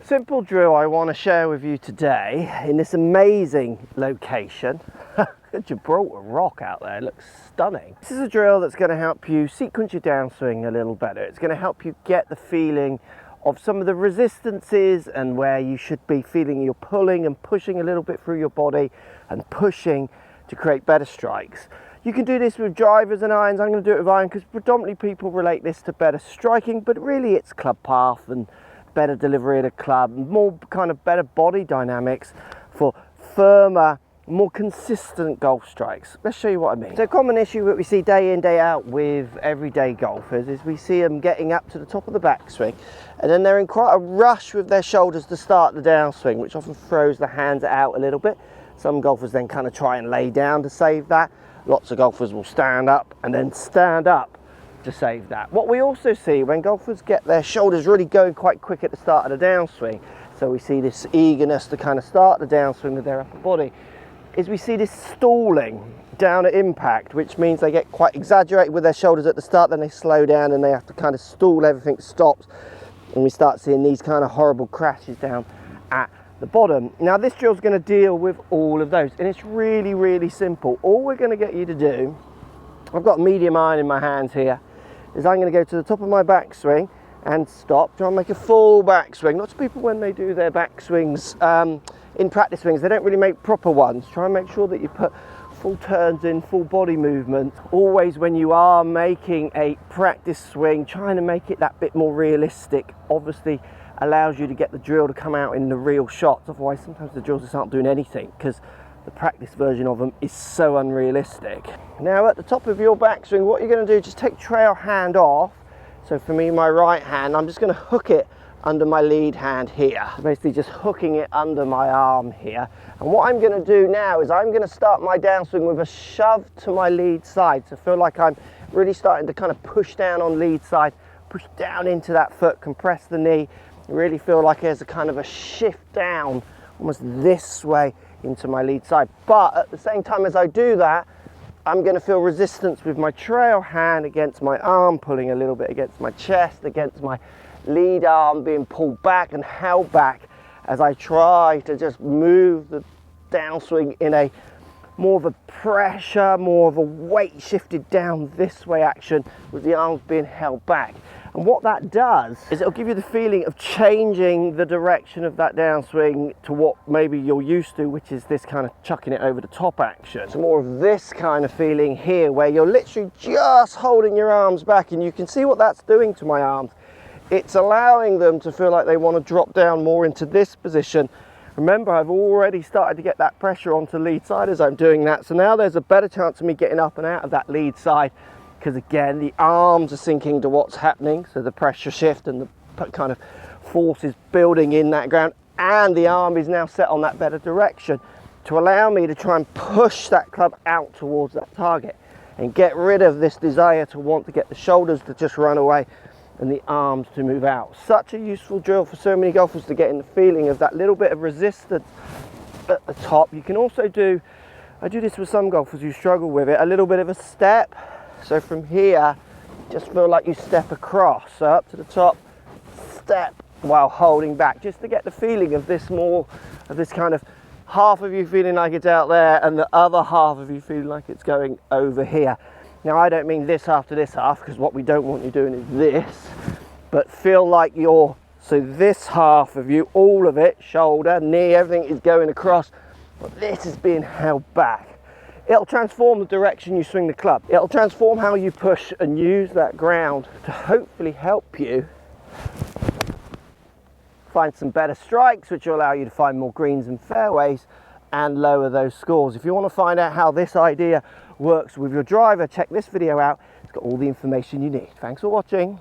Simple drill I want to share with you today in this amazing location. Gibraltar rock out there, it looks stunning. This is a drill that's going to help you sequence your downswing a little better. It's going to help you get the feeling of some of the resistances and where you should be feeling you're pulling and pushing a little bit through your body and pushing to create better strikes. You can do this with drivers and irons. I'm going to do it with iron because predominantly people relate this to better striking, but really it's club path and better delivery at a club, more kind of better body dynamics for firmer, more consistent golf strikes. Let's show you what I mean. So a common issue that we see day in, day out with everyday golfers is we see them getting up to the top of the backswing and then they're in quite a rush with their shoulders to start the downswing, which often throws the hands out a little bit. Some golfers then kind of try and lay down to save that. Lots of golfers will stand up and then stand up to save that. What we also see when golfers get their shoulders really going quite quick at the start of the downswing, so we see this eagerness to kind of start the downswing with their upper body, is we see this stalling down at impact, which means they get quite exaggerated with their shoulders at the start, then they slow down and they have to kind of stall, everything stops, and we start seeing these kind of horrible crashes down at the bottom. Now this drill is going to deal with all of those, and it's really, really simple. All we're going to get you to do, I've got medium iron in my hands here, is I'm going to go to the top of my backswing and stop, try and make a full backswing. Lots of people when they do their backswings in practice swings, they don't really make proper ones. Try and make sure that you put full turns in, full body movement. Always when you are making a practice swing, trying to make it that bit more realistic, obviously allows you to get the drill to come out in the real shots. Otherwise sometimes the drills just aren't doing anything because the practice version of them is so unrealistic. Now at the top of your backswing, what you're going to do, just take trail hand off. So for me, my right hand, I'm just going to hook it under my lead hand here. So basically just hooking it under my arm here. And what I'm going to do now is I'm going to start my downswing with a shove to my lead side. So feel like I'm really starting to kind of push down on lead side, push down into that foot, compress the knee. Really feel like there's a kind of a shift down almost this way into my lead side. But at the same time as I do that, I'm going to feel resistance with my trail hand against my arm, pulling a little bit against my chest, against my lead arm being pulled back and held back as I try to just move the downswing in a more of a pressure, more of a weight shifted down this way action with the arms being held back. And what that does is it'll give you the feeling of changing the direction of that downswing to what maybe you're used to, which is this kind of chucking it over the top action. So more of this kind of feeling here where you're literally just holding your arms back, and you can see what that's doing to my arms. It's allowing them to feel like they want to drop down more into this position. Remember, I've already started to get that pressure onto lead side as I'm doing that. So now there's a better chance of me getting up and out of that lead side because again, the arms are sinking to what's happening. So the pressure shift and the kind of force is building in that ground, and the arm is now set on that better direction to allow me to try and push that club out towards that target and get rid of this desire to want to get the shoulders to just run away and the arms to move out. Such a useful drill for so many golfers to get in the feeling of that little bit of resistance at the top. You can also do, I do this with some golfers who struggle with it, a little bit of a step. So from here, just feel like you step across. So up to the top, step while holding back, just to get the feeling of this more, of this kind of half of you feeling like it's out there and the other half of you feeling like it's going over here. Now I don't mean this half to this half, because what we don't want you doing is this, but feel like you're, so this half of you, all of it, shoulder, knee, everything is going across, but this is being held back. It'll transform the direction you swing the club. It'll transform how you push and use that ground to hopefully help you find some better strikes, which will allow you to find more greens and fairways and lower those scores. If you want to find out how this idea works with your driver, check this video out. It's got all the information you need. Thanks for watching.